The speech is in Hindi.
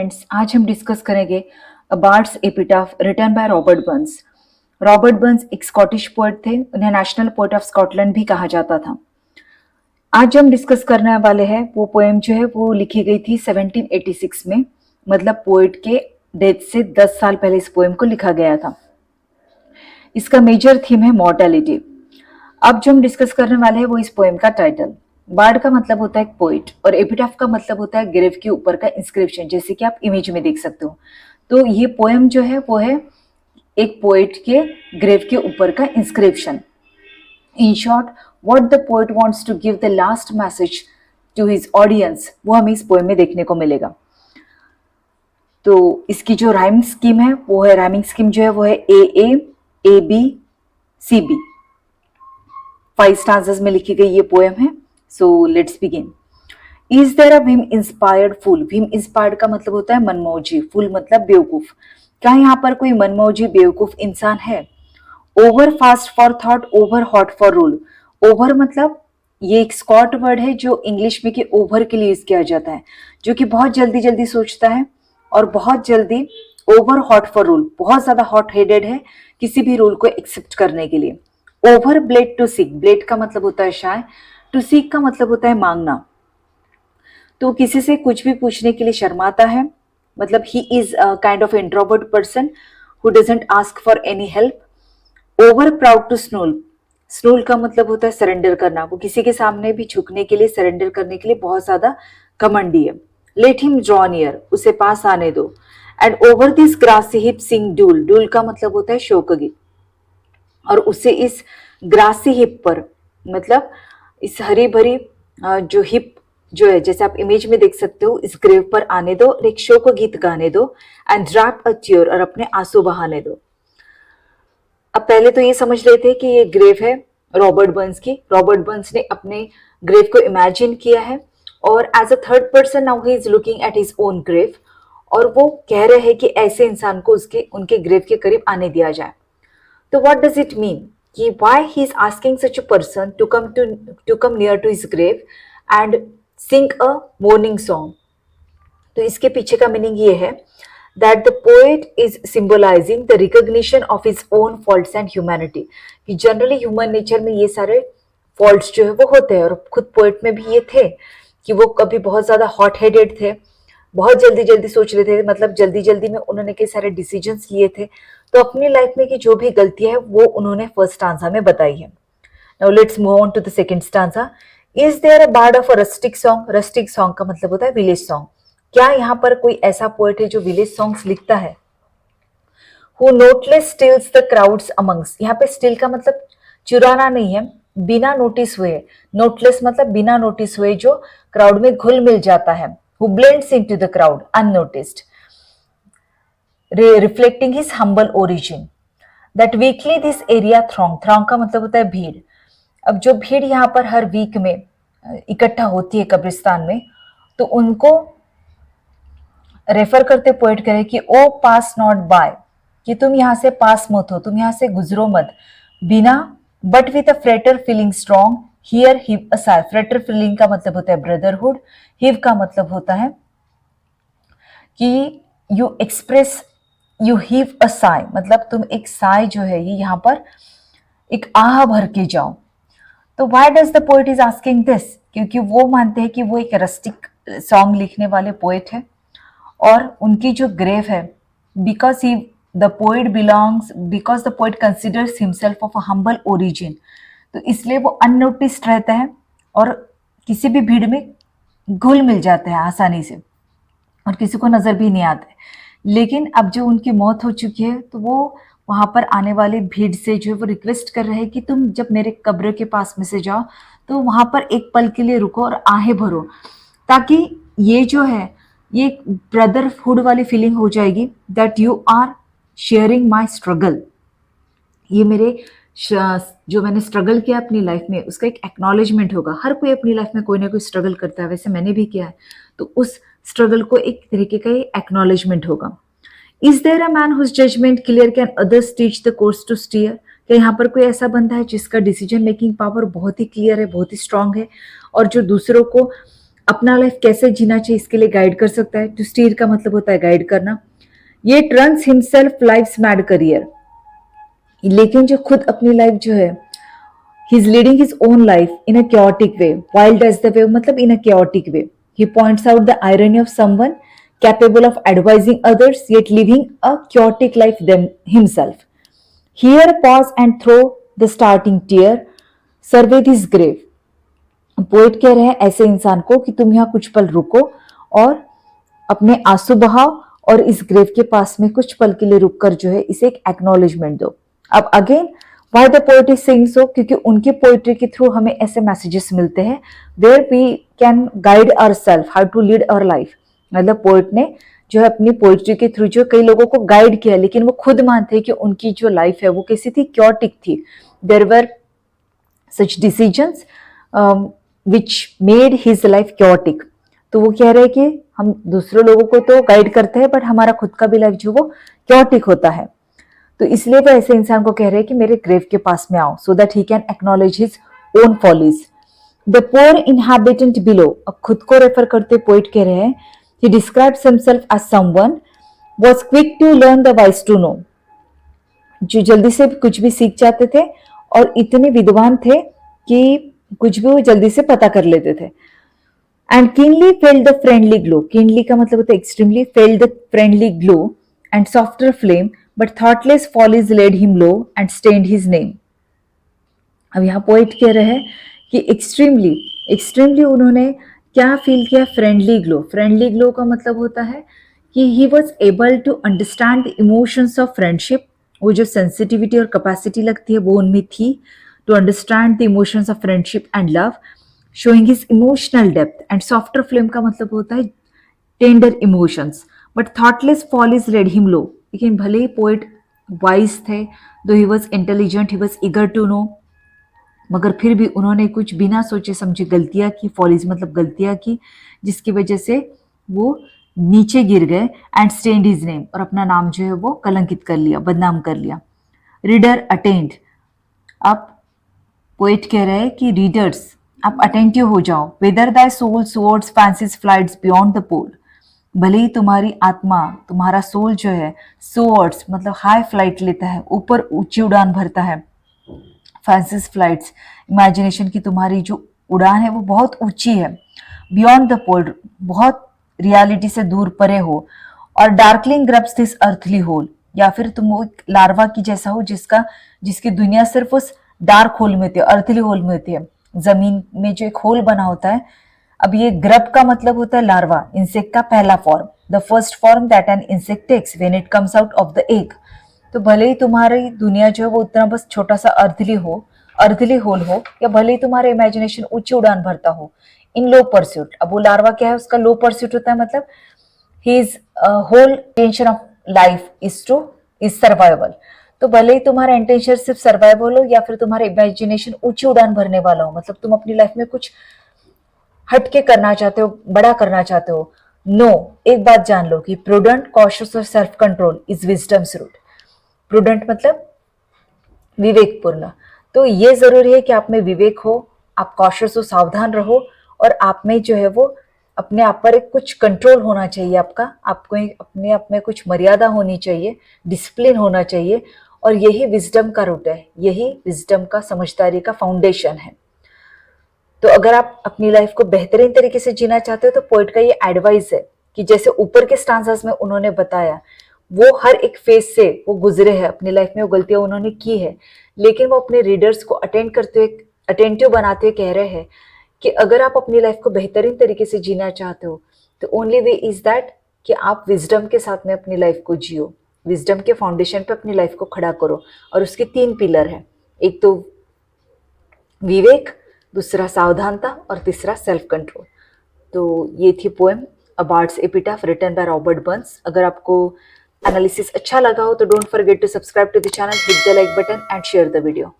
फ्रेंड्स, आज हम डिस्कस करेंगे a bard's epitaph written by Robert Burns. Robert Burns एक स्कॉटिश पोएट थे, उन्हें नेशनल पोएट ऑफ स्कॉटलैंड भी कहा जाता था। आज जो हम डिस्कस करने वाले हैं वो पोएम जो है वो लिखी गई थी 1786 में, मतलब पोएट के डेथ से 10 साल पहले इस पोएम को लिखा गया था। इसका मेजर थीम है मॉर्टेलिटी। अब जो हम डिस्कस करने वाले हैं वो इस पोएम का टाइटल। बार्ड का मतलब होता है पोइट और एपिटाफ का मतलब होता है ग्रेव के ऊपर का इंस्क्रिप्शन, जैसे कि आप इमेज में देख सकते हो। तो ये पोएम जो है वो है एक पोइट के ग्रेव के ऊपर का inscription. In short, what the poet wants to give the last message to his audience, वो हमें इस पोएम में देखने को मिलेगा। तो इसकी जो राइम स्कीम है वो है, राइमिंग स्कीम जो है वो है ए बी सी बी। 5 स्टांजेस में लिखी गई ये पोएम है। So let's begin. Is there a whim inspired fool? Whim inspired का मतलब होता है मनमौजी, फूल मतलब बेवकूफ। क्या यहाँ पर कोई मनमौजी बेवकूफ इंसान है? Over fast for thought, over hot for rule. Over मतलब ये एक स्कॉट वर्ड है जो इंग्लिश में के ओवर के लिए यूज किया जाता है, जो कि बहुत जल्दी जल्दी सोचता है और बहुत जल्दी। ओवर हॉट फॉर रूल, बहुत ज्यादा हॉट हेडेड है किसी भी रूल को एक्सेप्ट करने के लिए। Over blate to seek, blate का मतलब होता है शाय, टू सीक का मतलब होता है मांगना। तो किसी से कुछ भी पूछने के लिए शर्माता है, मतलब he is kind of introvert person who doesn't ask for any help. Over proud to snool, snool का मतलब होता है सरेंडर करना, वो किसी के सामने भी झुकने के लिए, सरेंडर करने के लिए बहुत ज्यादा घमंडी है। लेट हिम ड्रॉ नियर, उसे पास आने दो। And over this grassy heap sing dool, dool का मतलब होता है शोकगीत, और उसे इस ग्रासी हिप पर, मतलब इस हरी भरी जो हिप जो है, जैसे आप इमेज में देख सकते हो, इस ग्रेव पर आने दो और एक शोक गीत गाने दो। एंड ड्रॉप अ टीयर, और अपने आंसू बहाने दो। अब पहले तो ये समझ रहे थे कि ये ग्रेव है रॉबर्ट बर्न्स की। रॉबर्ट बर्न्स ने अपने ग्रेव को इमेजिन किया है और as a third person now he is looking at his own grave, और वो कह रहे हैं कि ऐसे इंसान को उसके उनके ग्रेव के करीब आने दिया जाए। तो what does it mean कि why he is asking such a person to come near to his grave and sing a mourning song? तो इसके पीछे का मीनिंग ये है that the poet is symbolizing the recognition of his own faults and humanity, कि जनरली ह्यूमन नेचर में ये सारे फॉल्ट्स जो है वो होते हैं, और खुद पोएट में भी ये थे कि वो कभी बहुत ज्यादा हॉट हेडेड थे, बहुत जल्दी जल्दी सोच रहे थे, मतलब जल्दी जल्दी में उन्होंने कई सारे डिसीजंस लिए थे। तो अपनी लाइफ में की जो भी गलतियां है वो उन्होंने फर्स्ट स्टांजा में बताई है। Now let's move on to the second stanza. Is there a bard of a rustic song? Rustic song का मतलब होता है विलेज सॉन्ग। क्या यहाँ पर कोई ऐसा पोएट है जो विलेज सॉन्ग्स लिखता है? Who noteless steals the crowds among, यहाँ पे स्टिल का मतलब चुराना नहीं है, बिना नोटिस हुए। नोटलेस मतलब बिना नोटिस हुए जो क्राउड में घुल मिल जाता है। Who blends into the crowd unnoticed, reflecting his humble origin. That weekly this area throng, throng का मतलब होता है भीड़। अब जो भीड़ यहाँ पर हर वीक में इकट्ठा होती है कब्रिस्तान में, तो उनको रेफर करते पोएट करे कि ओ पास नॉट बाय, कि तुम यहाँ से पास मत हो, तुम यहाँ से गुजरो मत बिना, but with a frater feeling strong here heave a sigh. Frater feeling का मतलब होता है ब्रदरहुड, हिव का मतलब होता है कि यू एक्सप्रेस, यू हीव अ साय, मतलब तुम एक साय जो है ये यहाँ पर एक आह भर के जाओ। तो why does the poet is asking this? क्योंकि वो मानते हैं कि वो एक रस्टिक सॉन्ग लिखने वाले पोएट है, और उनकी जो ग्रेव है, because he the poet belongs, because the poet considers himself of a humble origin, तो इसलिए वो अननोटिस्ड रहता है और किसी भी भीड़ में घुल मिल जाते हैं आसानी से और किसी को नजर भी नहीं आते। लेकिन अब जो उनकी मौत हो चुकी है, तो वो वहां पर आने वाले भीड़ से जो है वो रिक्वेस्ट कर रहे हैं कि तुम जब मेरे कब्र के पास में से जाओ तो वहां पर एक पल के लिए रुको और आहें भरो, ताकि ये जो है ये ब्रदरहुड वाली फीलिंग हो जाएगी, that you are sharing my struggle. ये मेरे जो मैंने स्ट्रगल किया अपनी लाइफ में उसका एक एक्नॉलेजमेंट होगा। हर कोई अपनी लाइफ में कोई ना कोई स्ट्रगल करता है, वैसे मैंने भी किया है, तो उस स्ट्रगल को एक तरीके का एक्नॉलेजमेंट होगा। Is there a man whose judgement clear can others teach the course to steer? क्या यहाँ पर कोई ऐसा बंदा है जिसका डिसीजन मेकिंग पावर बहुत ही क्लियर है, बहुत ही स्ट्रांग है, और जो दूसरों को अपना लाइफ कैसे जीना चाहिए इसके लिए गाइड कर सकता है। टू स्टीयर का मतलब होता है गाइड करना। ये runs himself life's mad career, लेकिन जो खुद अपनी लाइफ जो है, he is leading his own life in a chaotic way, wild as the way, मतलब in a chaotic way. He points out the irony of someone capable of advising others yet living a chaotic life himself. Here pause and throw the starting tear, survey this grave. Poet कह रहे हैं ऐसे इंसान को कि तुम यहाँ कुछ पल रुको और अपने आंसू बहाओ और इस ग्रेव के पास में कुछ पल के लिए रुककर जो है इसे एक एक्नॉलेजमेंट दो। अब again why the poet is saying so, क्योंकि उनकी पोएट्री के थ्रू हमें ऐसे मैसेजेस मिलते हैं where we can guide ourselves how to lead our life. मतलब पोएट ने जो है अपनी पोएट्री के थ्रू जो कई लोगों को गाइड किया, लेकिन वो खुद मानते हैं कि उनकी जो लाइफ है वो कैसी थी, क्योटिक थी। There were such decisions which made his life chaotic. तो वो कह रहे हैं कि हम दूसरे लोगों को तो गाइड करते हैं बट हमारा खुद का भी लाइफ जो वो क्योटिक होता है। तो इसलिए वो ऐसे इंसान को कह रहे हैं कि मेरे ग्रेव के पास में आओ, so that he can acknowledge his own follies. The poor inhabitant below, अब खुद को रेफर करते पोइट कह रहे हैं, he describes himself as someone was quick to learn the wise to know, जो जल्दी से कुछ भी सीख जाते थे और इतने विद्वान थे कि कुछ भी वो जल्दी से पता कर लेते थे। And keenly felt the friendly glow, keenly का मतलब होता है extremely, felt the friendly glow and softer flame, but thoughtless follies laid him low and stained his name. अब यहाँ पोइट कह रहे हैं कि एक्सट्रीमली उन्होंने क्या फील किया, फ्रेंडली ग्लो। फ्रेंडली ग्लो का मतलब होता है कि he was able to understand the emotions of friendship. वो जो सेंसिटिविटी और कैपेसिटी लगती है वो उनमें थी, to understand the emotions of friendship and love, showing his emotional depth. And softer flame का मतलब होता है tender emotions. But thoughtless follies laid him low, लेकिन भले ही पोएट वाइज थे, though he was intelligent, he was eager to know, मगर फिर भी उन्होंने कुछ बिना सोचे समझे गलतियां की, फॉलीज मतलब गलतियां की, जिसकी वजह से वो नीचे गिर गए। एंड स्टेन्ड हिज नेम, और अपना नाम जो है वो कलंकित कर लिया, बदनाम कर लिया। रीडर अटेंड, अब पोएट कह रहे हैं कि रीडर्स आप अटेंटिव हो जाओ। Whether thy soul soars fancy's flights beyond the pole, भले ही तुम्हारी आत्मा, तुम्हारा सोल जो है सोर्ड्स मतलब हाई फ्लाइट लेता है, ऊपर ऊंची उड़ान भरता है। फैंसीज फ्लाइट्स, इमेजिनेशन की तुम्हारी जो उड़ान है वो बहुत ऊंची है। बियॉन्ड द पोल, बहुत रियलिटी से दूर परे हो। और darkling grubs this earthly hole, या फिर तुम वो एक लार्वा की जैसा हो जिसकी दुनिया सिर्फ उस डार्क होल में होती है, अर्थली होल में होती है, जमीन में जो एक होल बना होता है। अब ये ग्रब का मतलब होता है लार्वा, इंसेक्ट का पहला form, the first form that an insect takes when it comes out of the egg. तो भले ही तुम्हारी दुनिया जो है वो उतना बस छोटा सा अर्थली होल हो, या भले ही तुम्हारा इमेजिनेशन ऊंची उड़ान भरता हो इन लो परस्यूट। अब वो लार्वा क्या है, उसका लो परस्यूट होता है, मतलब his whole intention of life is survival. तो भले ही तुम्हारा इंटेंशन सिर्फ सर्वाइवल हो या फिर तुम्हारा इमेजिनेशन ऊंची उड़ान भरने वाला हो, मतलब तुम अपनी लाइफ में कुछ हटके करना चाहते हो, बड़ा करना चाहते हो, नो एक बात जान लो कि प्रूडेंट, कॉशियस और self control is wisdom's root. Prudent मतलब विवेकपूर्ण, तो ये जरूरी है कि आप में विवेक हो, आप कॉशियस हो, सावधान रहो, और आप में जो है वो अपने आप पर एक कुछ कंट्रोल होना चाहिए आपका, आपको अपने आप में कुछ मर्यादा होनी चाहिए, डिसिप्लिन होना चाहिए। और यही विजडम का रूट है, यही विजडम का, समझदारी का फाउंडेशन है। तो अगर आप अपनी लाइफ को बेहतरीन तरीके से जीना चाहते हो तो पोएट का ये एडवाइस है कि जैसे ऊपर के स्टांजास में उन्होंने बताया, वो हर एक फेज से वो गुजरे हैं अपनी लाइफ में, वो गलतियां उन्होंने की है, लेकिन वो अपने रीडर्स को अटेंड करते हुए, अटेंटिव बनाते हुए कह रहे हैं कि अगर आप अपनी लाइफ को बेहतरीन तरीके से जीना चाहते हो तो ओनली वे इज दैट कि आप विजडम के साथ में अपनी लाइफ को जियो, विजडम के फाउंडेशन पे अपनी लाइफ को खड़ा करो। और उसके 3 पिलर हैं, एक तो विवेक, दूसरा सावधानता और तीसरा सेल्फ कंट्रोल। तो ये थी poem a bard's epitaph written by Robert Burns. अगर आपको एनालिसिस अच्छा लगा हो तो don't forget to subscribe to the channel, hit the like button and share the video.